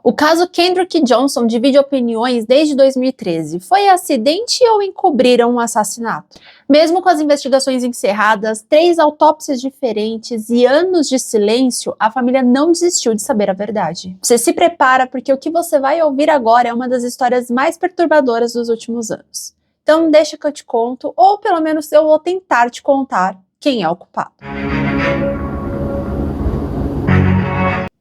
O caso Kendrick Johnson divide opiniões desde 2013. Foi acidente ou encobriram um assassinato? Mesmo com as investigações encerradas, 3 autópsias diferentes e anos de silêncio, a família não desistiu de saber a verdade. Você se prepara porque o que você vai ouvir agora é uma das histórias mais perturbadoras dos últimos anos. Então deixa que eu te conto, ou pelo menos eu vou tentar te contar quem é o culpado.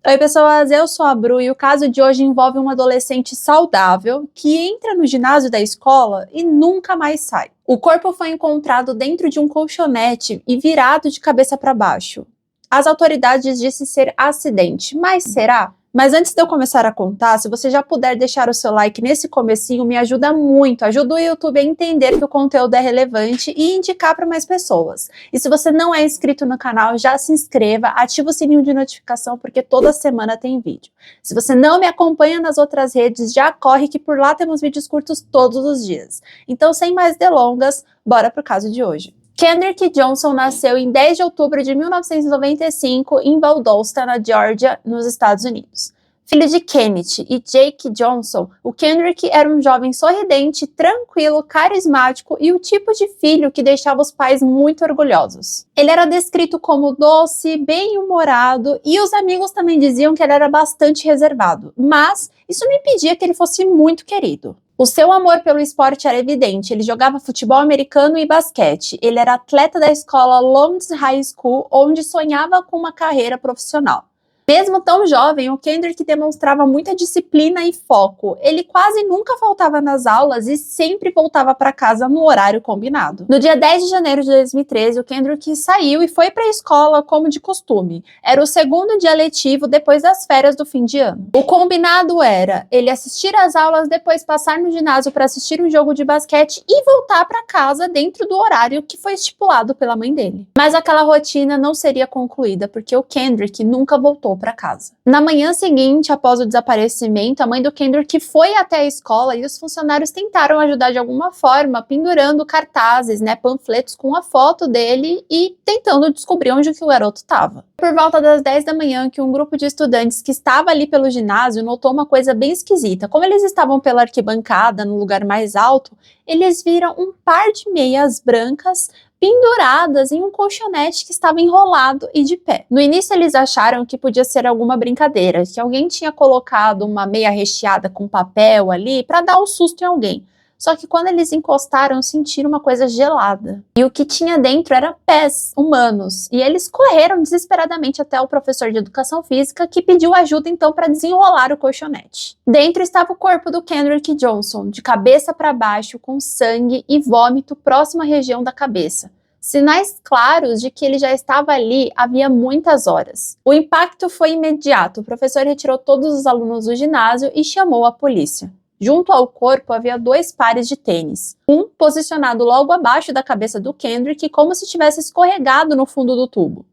Oi pessoas, eu sou a Bru e o caso de hoje envolve um adolescente saudável que entra no ginásio da escola e nunca mais sai. O corpo foi encontrado dentro de um colchonete e virado de cabeça para baixo. As autoridades disseram ser acidente, mas será? Mas antes de eu começar a contar, se você já puder deixar o seu like nesse comecinho, me ajuda muito, ajuda o YouTube a entender que o conteúdo é relevante e indicar para mais pessoas. E se você não é inscrito no canal, já se inscreva, ativa o sininho de notificação porque toda semana tem vídeo. Se você não me acompanha nas outras redes, já corre que por lá temos vídeos curtos todos os dias. Então, sem mais delongas, bora pro caso de hoje. Kendrick Johnson nasceu em 10 de outubro de 1995 em Valdosta, na Geórgia, nos Estados Unidos. Filho de Kenneth e Jake Johnson, o Kendrick era um jovem sorridente, tranquilo, carismático e o tipo de filho que deixava os pais muito orgulhosos. Ele era descrito como doce, bem-humorado e os amigos também diziam que ele era bastante reservado, mas isso não impedia que ele fosse muito querido. O seu amor pelo esporte era evidente, ele jogava futebol americano e basquete. Ele era atleta da escola Lawrence High School, onde sonhava com uma carreira profissional. Mesmo tão jovem, o Kendrick demonstrava muita disciplina e foco. Ele quase nunca faltava nas aulas e sempre voltava para casa no horário combinado. No dia 10 de janeiro de 2013, o Kendrick saiu e foi para a escola como de costume. Era o segundo dia letivo depois das férias do fim de ano. O combinado era ele assistir às aulas, depois passar no ginásio para assistir um jogo de basquete e voltar para casa dentro do horário que foi estipulado pela mãe dele. Mas aquela rotina não seria concluída porque o Kendrick nunca voltou para casa. Na manhã seguinte, após o desaparecimento, a mãe do Kendrick foi até a escola e os funcionários tentaram ajudar de alguma forma, pendurando cartazes, panfletos com a foto dele e tentando descobrir onde que o garoto estava. Por volta das 10 da manhã, que um grupo de estudantes que estava ali pelo ginásio notou uma coisa bem esquisita. Como eles estavam pela arquibancada, no lugar mais alto, eles viram um par de meias brancas penduradas em um colchonete que estava enrolado e de pé. No início eles acharam que podia ser alguma brincadeira, que alguém tinha colocado uma meia recheada com papel ali para dar um susto em alguém. Só que quando eles encostaram, sentiram uma coisa gelada. E o que tinha dentro era pés humanos. E eles correram desesperadamente até o professor de educação física, que pediu ajuda então para desenrolar o colchonete. Dentro estava o corpo do Kendrick Johnson, de cabeça para baixo, com sangue e vômito próximo à região da cabeça. Sinais claros de que ele já estava ali havia muitas horas. O impacto foi imediato. O professor retirou todos os alunos do ginásio e chamou a polícia. Junto ao corpo havia 2 pares de tênis, um posicionado logo abaixo da cabeça do Kendrick, como se tivesse escorregado no fundo do tubo.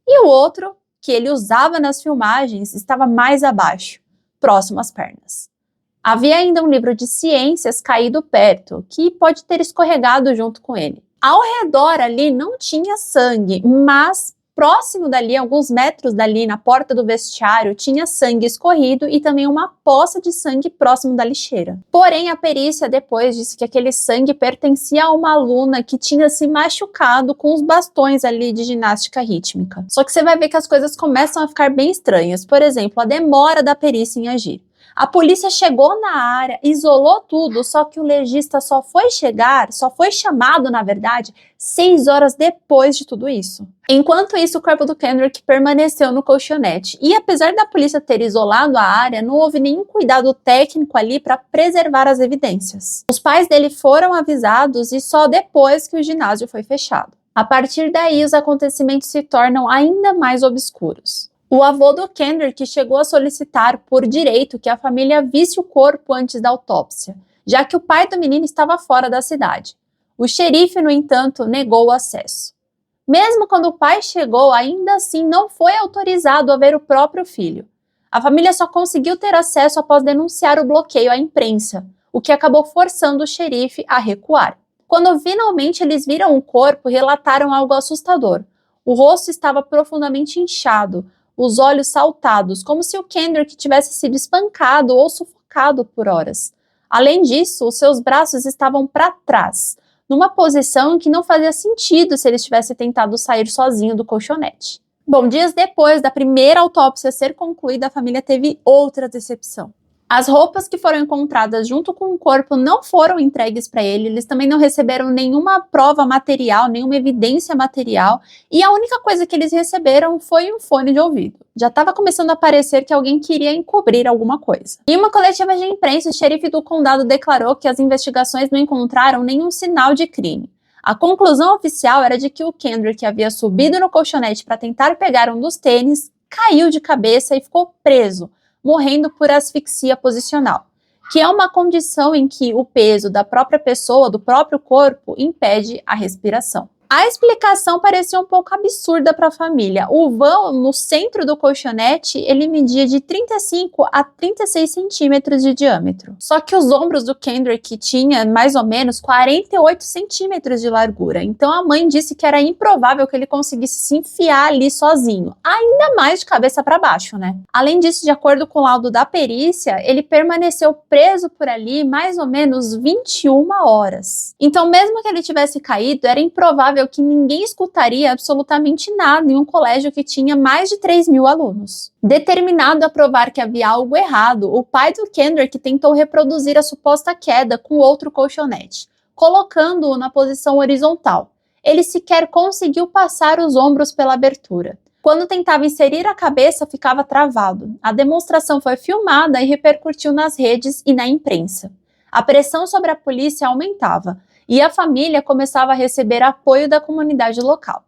E o outro, que ele usava nas filmagens, estava mais abaixo, próximo às pernas. Havia ainda um livro de ciências caído perto, que pode ter escorregado junto com ele. Ao redor ali não tinha sangue, mas próximo dali, alguns metros dali, na porta do vestiário, tinha sangue escorrido e também uma poça de sangue próximo da lixeira. Porém, a perícia depois disse que aquele sangue pertencia a uma aluna que tinha se machucado com os bastões ali de ginástica rítmica. Só que você vai ver que as coisas começam a ficar bem estranhas. Por exemplo, a demora da perícia em agir. A polícia chegou na área, isolou tudo, só que o legista só foi chamado, na verdade, 6 horas depois de tudo isso. Enquanto isso, o corpo do Kendrick permaneceu no colchonete. E apesar da polícia ter isolado a área, não houve nenhum cuidado técnico ali para preservar as evidências. Os pais dele foram avisados e só depois que o ginásio foi fechado. A partir daí, os acontecimentos se tornam ainda mais obscuros. O avô do Kendrick chegou a solicitar por direito que a família visse o corpo antes da autópsia, já que o pai do menino estava fora da cidade. O xerife, no entanto, negou o acesso. Mesmo quando o pai chegou, ainda assim não foi autorizado a ver o próprio filho. A família só conseguiu ter acesso após denunciar o bloqueio à imprensa, o que acabou forçando o xerife a recuar. Quando finalmente eles viram o corpo, relataram algo assustador. O rosto estava profundamente inchado. os olhos saltados, como se o Kendrick tivesse sido espancado ou sufocado por horas. Além disso, os seus braços estavam para trás, numa posição em que não fazia sentido se ele tivesse tentado sair sozinho do colchonete. Bom, dias depois da primeira autópsia ser concluída, a família teve outra decepção. As roupas que foram encontradas junto com o corpo não foram entregues para ele, eles também não receberam nenhuma prova material, nenhuma evidência material, e a única coisa que eles receberam foi um fone de ouvido. Já estava começando a parecer que alguém queria encobrir alguma coisa. Em uma coletiva de imprensa, o xerife do condado declarou que as investigações não encontraram nenhum sinal de crime. A conclusão oficial era de que o Kendrick havia subido no colchonete para tentar pegar um dos tênis, caiu de cabeça e ficou preso, morrendo por asfixia posicional, que é uma condição em que o peso da própria pessoa, do próprio corpo, impede a respiração. A explicação parecia um pouco absurda para a família. O vão no centro do colchonete, ele media de 35 a 36 centímetros de diâmetro. Só que os ombros do Kendrick tinham mais ou menos 48 centímetros de largura. Então a mãe disse que era improvável que ele conseguisse se enfiar ali sozinho. Ainda mais de cabeça para baixo, né? Além disso, de acordo com o laudo da perícia, ele permaneceu preso por ali mais ou menos 21 horas. Então mesmo que ele tivesse caído, era improvável que ninguém escutaria absolutamente nada em um colégio que tinha mais de 3.000 alunos. Determinado a provar que havia algo errado, o pai do Kendrick tentou reproduzir a suposta queda com outro colchonete, colocando-o na posição horizontal. Ele sequer conseguiu passar os ombros pela abertura. Quando tentava inserir a cabeça, ficava travado. A demonstração foi filmada e repercutiu nas redes e na imprensa. A pressão sobre a polícia aumentava, e a família começava a receber apoio da comunidade local.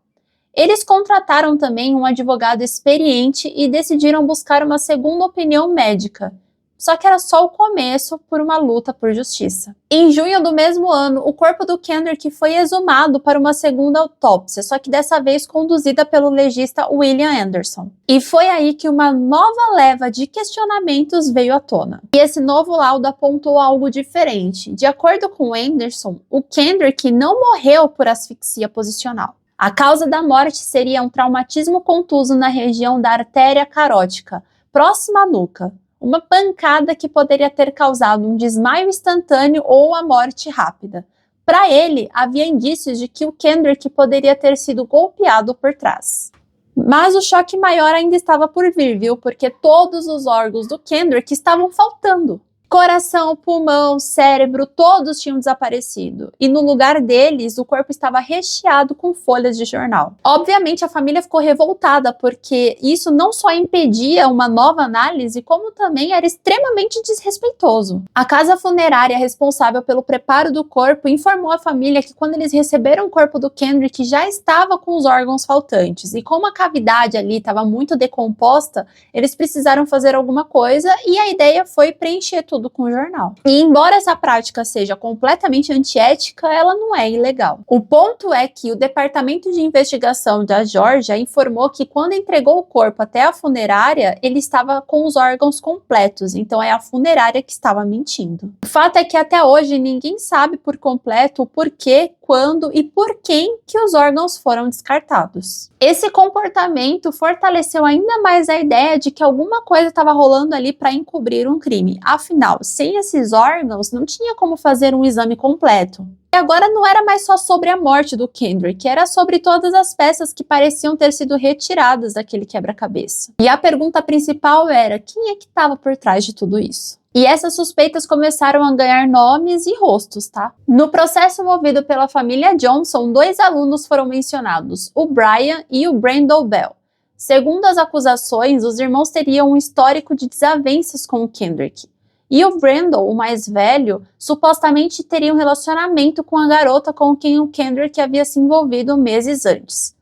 Eles contrataram também um advogado experiente e decidiram buscar uma segunda opinião médica. Só que era só o começo por uma luta por justiça. Em junho do mesmo ano, o corpo do Kendrick foi exumado para uma segunda autópsia, só que dessa vez conduzida pelo legista William Anderson. E foi aí que uma nova leva de questionamentos veio à tona. E esse novo laudo apontou algo diferente. De acordo com Anderson, o Kendrick não morreu por asfixia posicional. A causa da morte seria um traumatismo contuso na região da artéria carótica, próxima à nuca. Uma pancada que poderia ter causado um desmaio instantâneo ou a morte rápida. Para ele, havia indícios de que o Kendrick poderia ter sido golpeado por trás. Mas o choque maior ainda estava por vir, viu? Porque todos os órgãos do Kendrick estavam faltando. Coração, pulmão, cérebro, todos tinham desaparecido. E no lugar deles, o corpo estava recheado com folhas de jornal. Obviamente, a família ficou revoltada, porque isso não só impedia uma nova análise, como também era extremamente desrespeitoso. A casa funerária responsável pelo preparo do corpo informou a família que quando eles receberam o corpo do Kendrick, já estava com os órgãos faltantes. E como a cavidade ali estava muito decomposta, eles precisaram fazer alguma coisa e a ideia foi preencher tudo com o jornal. E embora essa prática seja completamente antiética, ela não é ilegal. O ponto é que o Departamento de Investigação da Geórgia informou que quando entregou o corpo até a funerária, ele estava com os órgãos completos, então é a funerária que estava mentindo. O fato é que até hoje ninguém sabe por completo o porquê, quando e por quem que os órgãos foram descartados. Esse comportamento fortaleceu ainda mais a ideia de que alguma coisa estava rolando ali para encobrir um crime. Afinal, sem esses órgãos, não tinha como fazer um exame completo. E agora não era mais só sobre a morte do Kendrick, era sobre todas as peças que pareciam ter sido retiradas daquele quebra-cabeça. E a pergunta principal era, quem é que estava por trás de tudo isso? E essas suspeitas começaram a ganhar nomes e rostos, tá? No processo movido pela família Johnson, 2 alunos foram mencionados, o Brian e o Brandon Bell. Segundo as acusações, os irmãos teriam um histórico de desavenças com o Kendrick. E o Brandon, o mais velho, supostamente teria um relacionamento com a garota com quem o Kendrick havia se envolvido meses antes.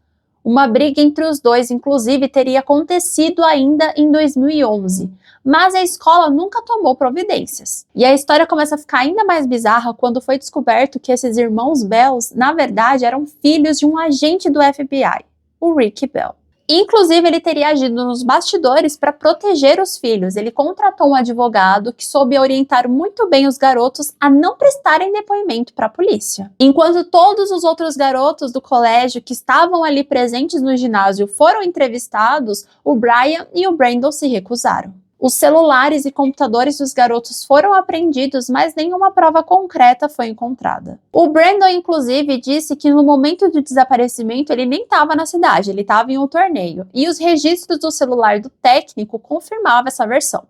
Uma briga entre os dois, inclusive, teria acontecido ainda em 2011, mas a escola nunca tomou providências. E a história começa a ficar ainda mais bizarra quando foi descoberto que esses irmãos Bells, na verdade, eram filhos de um agente do FBI, o Rick Bell. Inclusive, ele teria agido nos bastidores para proteger os filhos. Ele contratou um advogado que soube orientar muito bem os garotos a não prestarem depoimento para a polícia. Enquanto todos os outros garotos do colégio que estavam ali presentes no ginásio foram entrevistados, o Brian e o Brandon se recusaram. Os celulares e computadores dos garotos foram apreendidos, mas nenhuma prova concreta foi encontrada. O Brandon, inclusive, disse que no momento do desaparecimento ele nem estava na cidade, ele estava em um torneio. E os registros do celular do técnico confirmavam essa versão.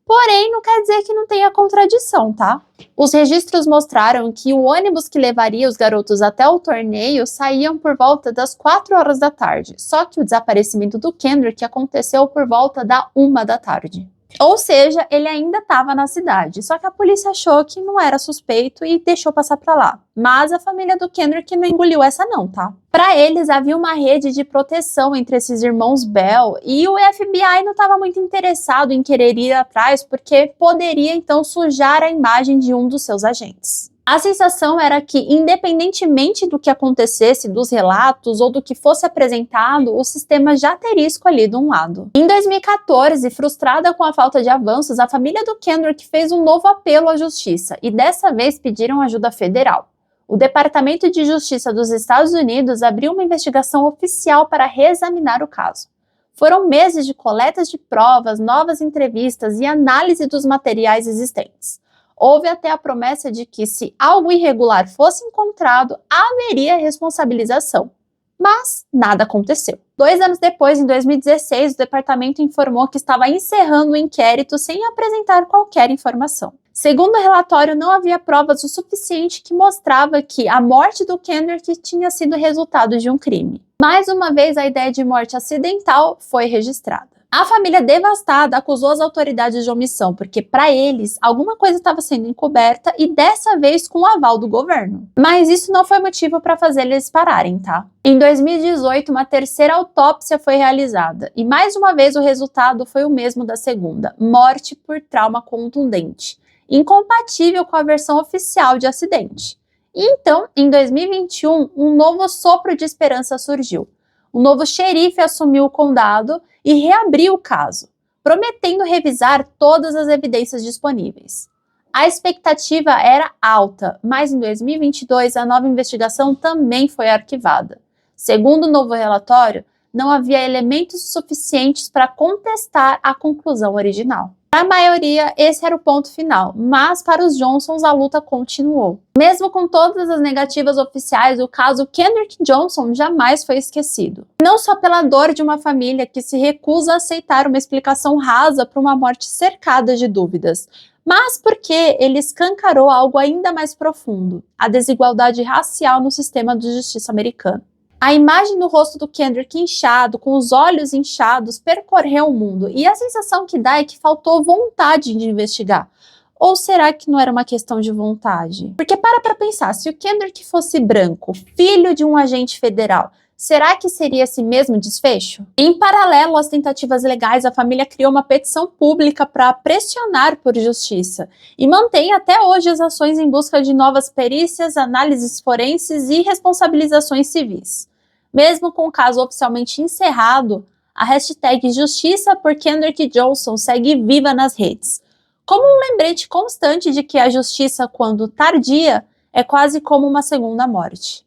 Porém, não quer dizer que não tenha contradição, tá? Os registros mostraram que o ônibus que levaria os garotos até o torneio saíam por volta das 4 horas da tarde. Só que o desaparecimento do Kendrick aconteceu por volta da 1 da tarde. Ou seja, ele ainda estava na cidade, só que a polícia achou que não era suspeito e deixou passar para lá. Mas a família do Kendrick não engoliu essa não, tá? Para eles, havia uma rede de proteção entre esses irmãos Bell e o FBI não estava muito interessado em querer ir atrás porque poderia então sujar a imagem de um dos seus agentes. A sensação era que, independentemente do que acontecesse, dos relatos ou do que fosse apresentado, o sistema já teria escolhido um lado. Em 2014, frustrada com a falta de avanços, a família do Kendrick fez um novo apelo à justiça e dessa vez pediram ajuda federal. O Departamento de Justiça dos Estados Unidos abriu uma investigação oficial para reexaminar o caso. Foram meses de coletas de provas, novas entrevistas e análise dos materiais existentes. Houve até a promessa de que, se algo irregular fosse encontrado, haveria responsabilização. Mas nada aconteceu. 2 anos depois, em 2016, o departamento informou que estava encerrando o inquérito sem apresentar qualquer informação. Segundo o relatório, não havia provas o suficiente que mostrava que a morte do Kendrick tinha sido resultado de um crime. Mais uma vez, a ideia de morte acidental foi registrada. A família devastada acusou as autoridades de omissão, porque para eles alguma coisa estava sendo encoberta e dessa vez com o aval do governo. Mas isso não foi motivo para fazer eles pararem, tá? Em 2018, uma terceira autópsia foi realizada e mais uma vez o resultado foi o mesmo da segunda: morte por trauma contundente, incompatível com a versão oficial de acidente. E então, em 2021, um novo sopro de esperança surgiu. O novo xerife assumiu o condado e reabriu o caso, prometendo revisar todas as evidências disponíveis. A expectativa era alta, mas em 2022 a nova investigação também foi arquivada. Segundo o novo relatório, não havia elementos suficientes para contestar a conclusão original. Para a maioria, esse era o ponto final, mas para os Johnsons a luta continuou. Mesmo com todas as negativas oficiais, o caso Kendrick Johnson jamais foi esquecido. Não só pela dor de uma família que se recusa a aceitar uma explicação rasa para uma morte cercada de dúvidas, mas porque ele escancarou algo ainda mais profundo: a desigualdade racial no sistema de justiça americano. A imagem do rosto do Kendrick inchado, com os olhos inchados, percorreu o mundo, e a sensação que dá é que faltou vontade de investigar. Ou será que não era uma questão de vontade? Porque para pensar, se o Kendrick fosse branco, filho de um agente federal, será que seria esse mesmo desfecho? Em paralelo às tentativas legais, a família criou uma petição pública para pressionar por justiça e mantém até hoje as ações em busca de novas perícias, análises forenses e responsabilizações civis. Mesmo com o caso oficialmente encerrado, a hashtag Justiça por Kendrick Johnson segue viva nas redes, como um lembrete constante de que a justiça, quando tardia, é quase como uma segunda morte.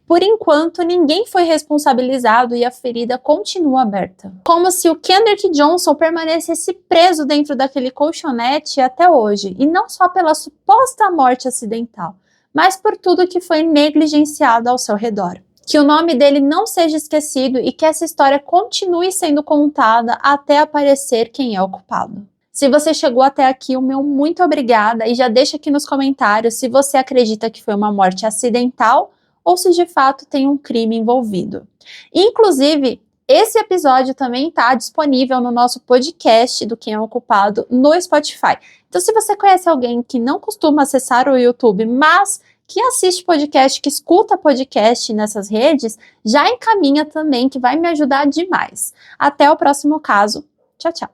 Por enquanto, ninguém foi responsabilizado e a ferida continua aberta. Como se o Kendrick Johnson permanecesse preso dentro daquele colchonete até hoje, e não só pela suposta morte acidental, mas por tudo que foi negligenciado ao seu redor. Que o nome dele não seja esquecido e que essa história continue sendo contada até aparecer quem é o culpado. Se você chegou até aqui, o meu muito obrigada, e já deixa aqui nos comentários se você acredita que foi uma morte acidental ou se de fato tem um crime envolvido. Inclusive, esse episódio também está disponível no nosso podcast do Quem é o Culpado no Spotify. Então, se você conhece alguém que não costuma acessar o YouTube, mas que assiste podcast, que escuta podcast nessas redes, já encaminha também, que vai me ajudar demais. Até o próximo caso. Tchau, tchau.